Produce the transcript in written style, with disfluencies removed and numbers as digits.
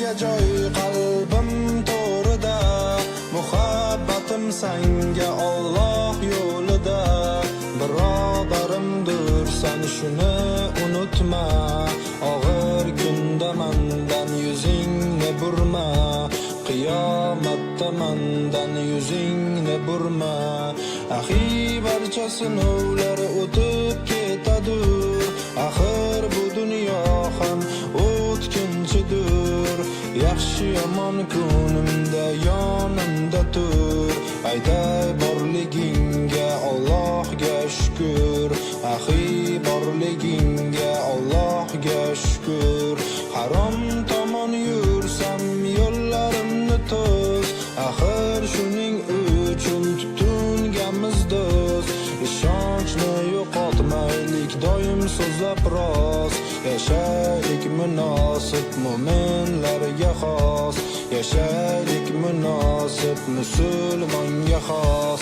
senga joy qalbim to'rida, muhabbatim senga Alloh yo'lida. Birodarimdir sen shuni unutma, og'ir kunda mendan yuzingni burma, qiyomatda mendan yuzingni burma. Ahi barcha sinovlar o'tib ketadur, axir bu dunyo ham o'tkinchidir. Yaxshi yomon kunimda yonimda tur, ayday borligingga Allohga shukr. Ahi borligingga Allohga shukr. Harom tomon yursam yo'llarimni to's, axir shuning uchun tutungamiz do'st. Ishonchni yo'qotmaylik, doim so'zlab rost. Yashaylik munosib, mo'minlarga xos. Yashaylik munosib, musulmonga xos.